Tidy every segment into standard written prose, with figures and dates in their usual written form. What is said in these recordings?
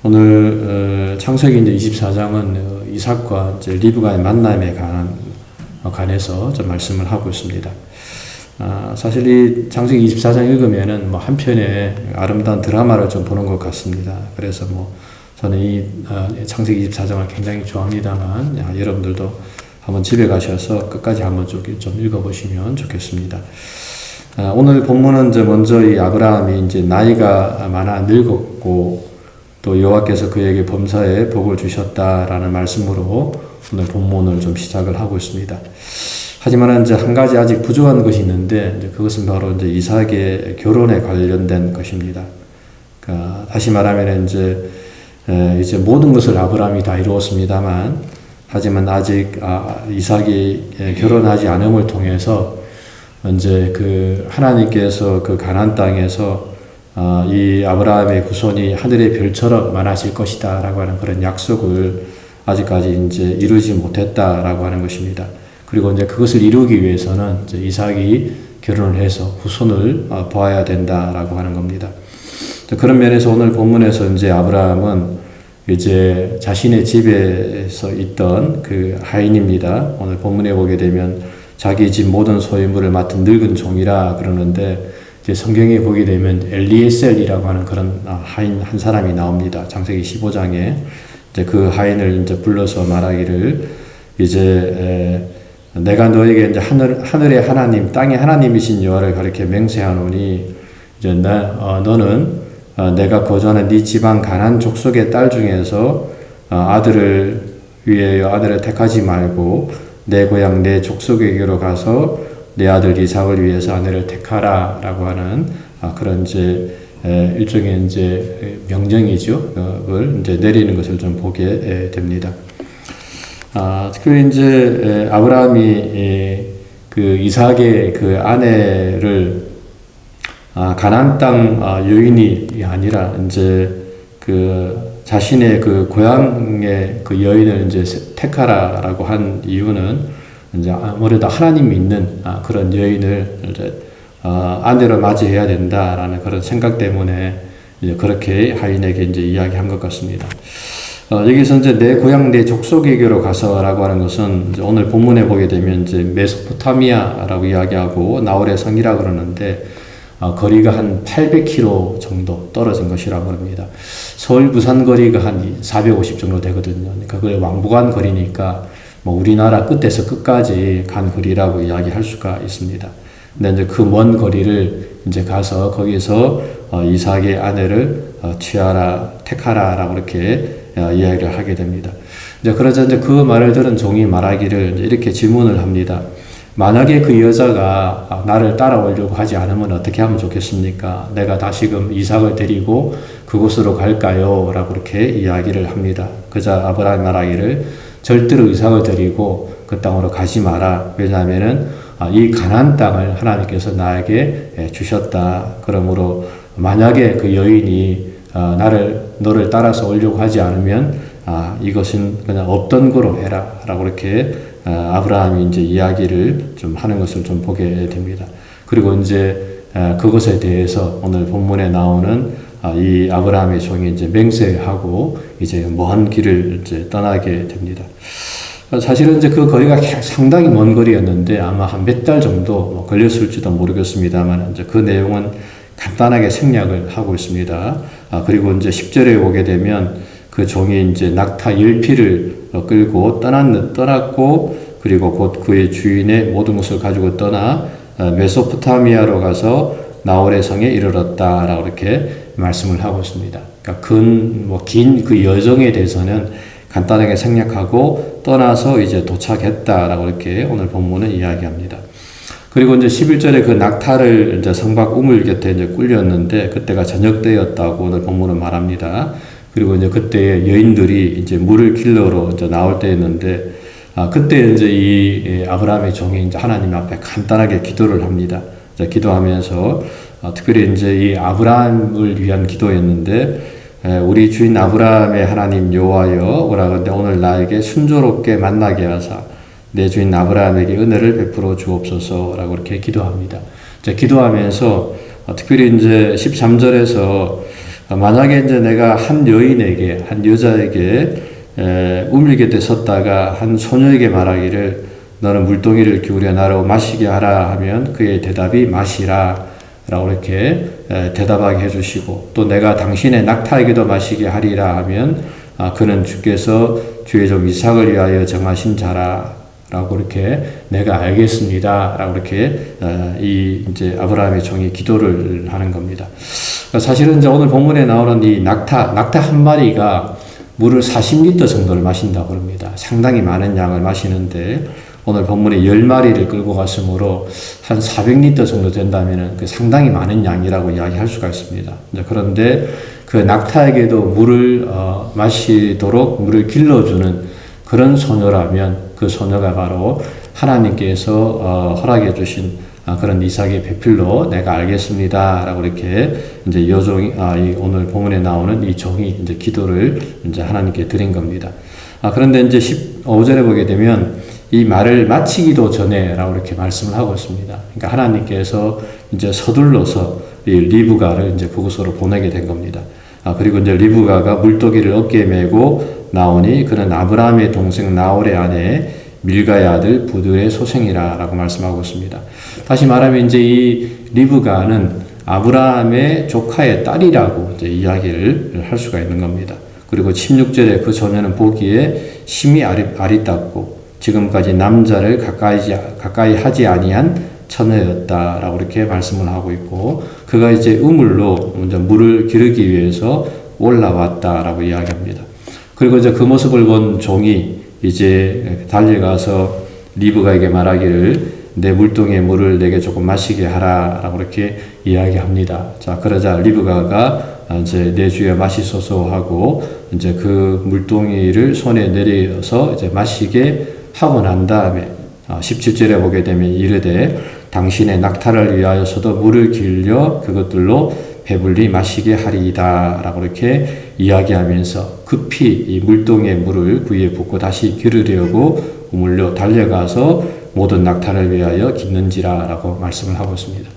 오늘 창세기 이제 24장은 이삭과 이제 리브가의 만남에 관해서 좀 말씀을 하고 있습니다. 사실 이 창세기 24장 읽으면은 뭐 한편의 아름다운 드라마를 좀 보는 것 같습니다. 그래서 뭐 저는 이 창세기 24장을 굉장히 좋아합니다만 여러분들도 한번 집에 가셔서 끝까지 한번 좀 읽어보시면 좋겠습니다. 오늘 본문은 이제 먼저 이 아브라함이 이제 나이가 많아 늙었고 또 여호와께서 그에게 범사에 복을 주셨다라는 말씀으로 오늘 본문을 좀 시작을 하고 있습니다. 하지만 이제 한 가지 아직 부족한 것이 있는데 이제 그것은 바로 이제 이삭의 결혼에 관련된 것입니다. 그러니까 다시 말하면 이제 모든 것을 아브라함이 다 이루었습니다만 하지만 아직 이삭이 결혼하지 않음을 통해서 이제 그 하나님께서 그 가나안 땅에서 이 아브라함의 후손이 하늘의 별처럼 많아질 것이다라고 하는 그런 약속을 아직까지 이제 이루지 못했다라고 하는 것입니다. 그리고 이제 그것을 이루기 위해서는 이제 이삭이 결혼을 해서 후손을 보아야 된다라고 하는 겁니다. 그런 면에서 오늘 본문에서 이제 아브라함은 이제 자신의 집에서 있던 그 하인입니다. 오늘 본문에 보게 되면 자기 집 모든 소유물을 맡은 늙은 종이라 그러는데 이제 성경에 보게 되면 엘리에셀이라고 하는 그런 하인 한 사람이 나옵니다. 창세기 15장에 이제 그 하인을 이제 불러서 말하기를 이제 내가 너에게 이제 하늘의 하나님, 땅의 하나님이신 여호와를 가리켜 맹세하노니 이제 너는 내가 거주하는 네 지방 가나안 족속의 딸 중에서 아들을 위하여 아들을 택하지 말고 내 고향 내 족속에게로 가서 내 아들 이삭을 위해서 아내를 택하라라고 하는 그런 이제 일종의 이제 명령이죠. 그걸 이제 내리는 것을 좀 보게 됩니다. 특별히 이제 아브라함이 그 이삭의 그 아내를 가나안 땅 여인이 아니라 이제 그 자신의 그 고향의 그 여인을 이제 택하라라고 한 이유는 이제 아무래도 하나님 믿는 그런 여인을 이제 아내로 맞이해야 된다라는 그런 생각 때문에 이제 그렇게 하인에게 이제 이야기한 것 같습니다. 여기서 이제 내 고향 내 족속에게로 가서라고 하는 것은 이제 오늘 본문에 보게 되면 이제 메소포타미아라고 이야기하고 나홀의 성이라 그러는데 거리가 한 800km 정도 떨어진 것이라고 합니다. 서울 부산 거리가 한 450 정도 되거든요. 그걸 왕복한 거리니까 뭐 우리나라 끝에서 끝까지 간 거리라고 이야기할 수가 있습니다. 근데 이제 그 먼 거리를 이제 가서 거기서 이삭의 아내를 취하라, 택하라라고 이렇게 이야기를 하게 됩니다. 이제 그러자 이제 그 말을 들은 종이 말하기를 이제 이렇게 질문을 합니다. 만약에 그 여자가 나를 따라오려고 하지 않으면 어떻게 하면 좋겠습니까? 내가 다시금 이삭을 데리고 그곳으로 갈까요? 라고 이렇게 이야기를 합니다. 그자 아브라함이 말하기를 절대로 이삭을 데리고 그 땅으로 가지 마라. 왜냐하면은 이 가나안 땅을 하나님께서 나에게 주셨다. 그러므로 만약에 그 여인이 너를 따라서 오려고 하지 않으면 이것은 그냥 없던 거로 해라. 라고 이렇게 아브라함이 이제 이야기를 좀 하는 것을 좀 보게 됩니다. 그리고 이제 그것에 대해서 오늘 본문에 나오는 이 아브라함의 종이 이제 맹세하고 이제 먼 길을 이제 떠나게 됩니다. 사실은 이제 그 거리가 상당히 먼 거리였는데 아마 한 몇 달 정도 걸렸을지도 모르겠습니다만 이제 그 내용은 간단하게 생략을 하고 있습니다. 그리고 이제 10절에 오게 되면 그 종이 이제 낙타 10匹를 끌고 떠났고 그리고 곧 그의 주인의 모든 것을 가지고 떠나 메소포타미아로 가서 나홀의 성에 이르렀다라고 이렇게 말씀을 하고 있습니다. 그러니까 긴 그 여정에 대해서는 간단하게 생략하고 떠나서 이제 도착했다라고 이렇게 오늘 본문은 이야기합니다. 그리고 이제 11절에 그 낙타를 이제 성박 우물 곁에 이제 꿀렸는데 그때가 저녁 때였다고 오늘 본문은 말합니다. 그리고 이제 그때 여인들이 이제 물을 길러러 이제 나올 때였는데 그때 이제 이 아브라함의 종이 이제 하나님 앞에 간단하게 기도를 합니다. 이제 기도하면서 특별히 이제 이 아브라함을 위한 기도였는데 우리 주인 아브라함의 하나님 여호와여 오라건대 오늘 나에게 순조롭게 만나게 하사 내 주인 아브라함에게 은혜를 베풀어 주옵소서라고 이렇게 기도합니다. 이제 기도하면서 특별히 이제 13절에서 만약에 이제 내가 한 여인에게, 한 여자에게 우물 곁에 섰다가 한 소녀에게 말하기를 너는 물동이를 기울여 나로 마시게 하라 하면 그의 대답이 마시라 라고 이렇게 대답하게 해주시고, 또 내가 당신의 낙타에게도 마시게 하리라 하면 그는 주께서 주의 종 이삭을 위하여 정하신 자라 라고 이렇게 내가 알겠습니다 라고 이렇게 이제 아브라함의 종이 기도를 하는 겁니다. 사실은 이제 오늘 본문에 나오는 이 낙타 한 마리가 물을 40리터 정도를 마신다고 합니다. 상당히 많은 양을 마시는데 오늘 본문에 10마리를 끌고 갔으므로 한 400리터 정도 된다면 상당히 많은 양이라고 이야기할 수가 있습니다. 그런데 그 낙타에게도 물을 마시도록 물을 길러주는 그런 소녀라면 그 소녀가 바로 하나님께서 허락해 주신 그런 이삭의 배필로 내가 알겠습니다 라고 이렇게 이제 여종이 오늘 본문에 나오는 이 종이 이제 기도를 이제 하나님께 드린 겁니다. 그런데 이제 15절에 보게 되면 이 말을 마치기도 전에 라고 이렇게 말씀을 하고 있습니다. 그러니까 하나님께서 이제 서둘러서 이 리브가를 이제 그곳으로 보내게 된 겁니다. 그리고 이제 리브가가 물도기를 어깨에 메고 나오니 그는 아브라함의 동생 나홀의 아내 밀가의 아들 부두의 소생이라 라고 말씀하고 있습니다. 다시 말하면 이제 이 리브가는 아브라함의 조카의 딸이라고 이제 이야기를 할 수가 있는 겁니다. 그리고 16절에 그 소녀는 보기에 심히 아리답고 지금까지 남자를 가까이 하지 아니한 처녀였다라고 이렇게 말씀을 하고 있고, 그가 이제 우물로 먼저 물을 기르기 위해서 올라왔다라고 이야기합니다. 그리고 이제 그 모습을 본 종이 이제 달려가서 리브가에게 말하기를 내 물동의 물을 내게 조금 마시게 하라라고 이렇게 이야기합니다. 자, 그러자 리브가가 이제 내 주여 마시소서 하고 이제 그 물동이를 손에 내려서 이제 마시게 하고 난 다음에 17절에 보게 되면 이르되 당신의 낙타를 위하여서도 물을 길려 그것들로 배불리 마시게 하리이다 라고 이렇게 이야기하면서 급히 이 물동의 물을 구이에 붓고 다시 기르려고 우물로 달려가서 모든 낙타를 위하여 깃는지라 라고 말씀을 하고 있습니다.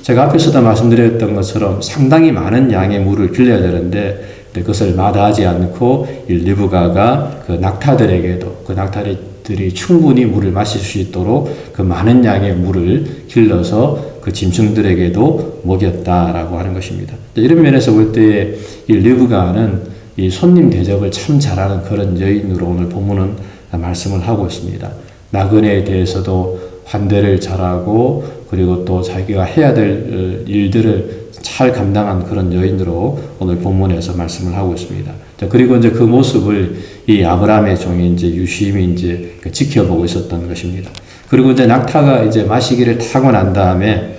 제가 앞에서도 말씀드렸던 것처럼 상당히 많은 양의 물을 길러야 되는데 그것을 마다하지 않고 이 리브가가 그 낙타들에게도 그 낙타들이 충분히 물을 마실 수 있도록 그 많은 양의 물을 길러서 그 짐승들에게도 먹였다라고 하는 것입니다. 이런 면에서 볼 때 이 리브가는 이 손님 대접을 참 잘하는 그런 여인으로 오늘 본문은 말씀을 하고 있습니다. 나그네에 대해서도 환대를 잘하고 그리고 또 자기가 해야 될 일들을 잘 감당한 그런 여인으로 오늘 본문에서 말씀을 하고 있습니다. 그리고 이제 그 모습을 이 아브라함의 종이 이제 유심히 이제 지켜보고 있었던 것입니다. 그리고 이제 낙타가 이제 마시기를 타고 난 다음에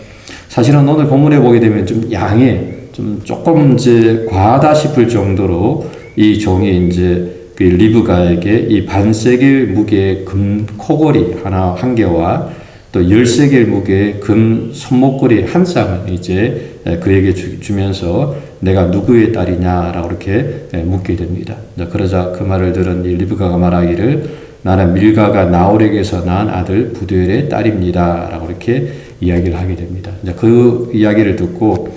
사실은 오늘 본문에 보게 되면 좀 양에 좀 조금 이제 과하다 싶을 정도로 이 종이 이제 그 리브가에게 이 반세겔 무게의 금 코걸이 한 개와 또 10세겔 무게의 금 손목걸이 한 쌍을 이제 그에게 주면서 내가 누구의 딸이냐라고 이렇게 묻게 됩니다. 그러자 그 말을 들은 이 리브가가 말하기를 나는 밀가가 나홀에게서 낳은 아들 부두엘의 딸입니다 라고 이렇게 이야기를 하게 됩니다. 그 이야기를 듣고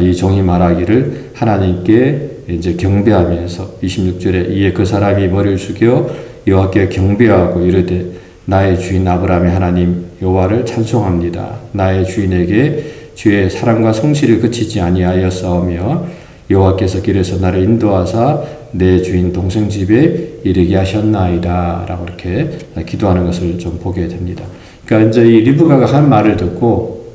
이 종이 말하기를 하나님께 이제 경배하면서 26절에 이에 그 사람이 머리를 숙여 여호와께 경배하고 이르되 나의 주인 아브라함의 하나님 여호와를 찬송합니다. 나의 주인에게 주의 사랑과 성실을 그치지 아니하였사오며 여호와께서 길에서 나를 인도하사 내 주인 동생 집에 이르게 하셨나이다 라고 이렇게 기도하는 것을 좀 보게 됩니다. 그러니까 이제 이 리브가가 한 말을 듣고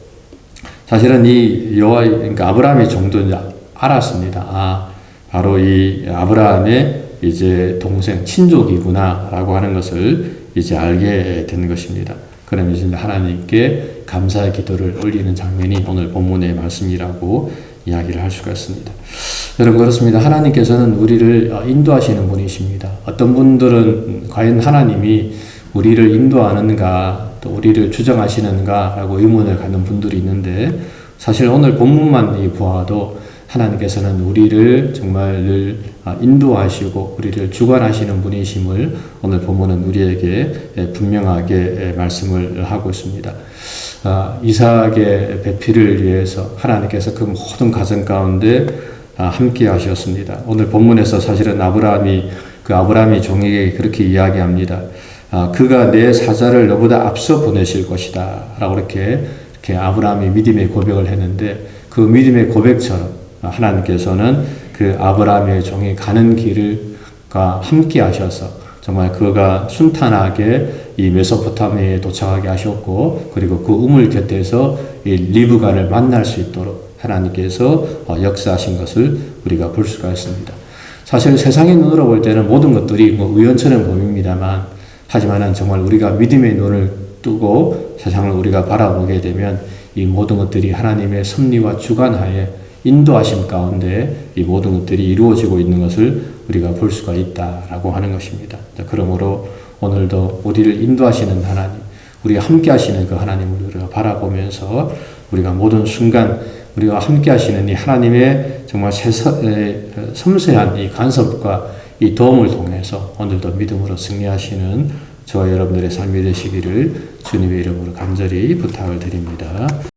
사실은 이 그러니까 아브라함의 종도 이제 알았습니다. 바로 이 아브라함의 이제 동생 친족이구나라고 하는 것을 이제 알게 된 것입니다. 그러면서 이제 하나님께 감사의 기도를 올리는 장면이 오늘 본문의 말씀이라고 이야기를 할 수가 있습니다. 여러분 그렇습니다. 하나님께서는 우리를 인도하시는 분이십니다. 어떤 분들은 과연 하나님이 우리를 인도하는가 또 우리를 주정하시는가 라고 의문을 갖는 분들이 있는데 사실 오늘 본문만 보아도 하나님께서는 우리를 정말 늘 인도하시고 우리를 주관하시는 분이심을 오늘 본문은 우리에게 분명하게 말씀을 하고 있습니다. 이삭의 배필을 위해서 하나님께서 그 모든 가정 가운데 함께 하셨습니다. 오늘 본문에서 사실은 아브라함이 종에게 그렇게 이야기합니다. 그가 내 사자를 너보다 앞서 보내실 것이다 라고 이렇게 아브라함이 믿음의 고백을 했는데, 그 믿음의 고백처럼 하나님께서는 그 아브라함의 종이 가는 길과 함께 하셔서 정말 그가 순탄하게 이 메소포타미아에 도착하게 하셨고, 그리고 그 우물 곁에서 이 리브가를 만날 수 있도록 하나님께서 역사하신 것을 우리가 볼 수가 있습니다. 사실 세상의 눈으로 볼 때는 모든 것들이 우연처럼 보입니다만, 하지만은 정말 우리가 믿음의 눈을 뜨고 세상을 우리가 바라보게 되면 이 모든 것들이 하나님의 섭리와 주관하에 인도하심 가운데 이 모든 것들이 이루어지고 있는 것을 우리가 볼 수가 있다라고 하는 것입니다. 그러므로 오늘도 우리를 인도하시는 하나님, 우리가 함께 하시는 그 하나님을 우리가 바라보면서 우리가 모든 순간 우리가 함께 하시는 이 하나님의 정말 섬세한 이 간섭과 이 도움을 통해서 오늘도 믿음으로 승리하시는 저와 여러분들의 삶이 되시기를 주님의 이름으로 간절히 부탁을 드립니다.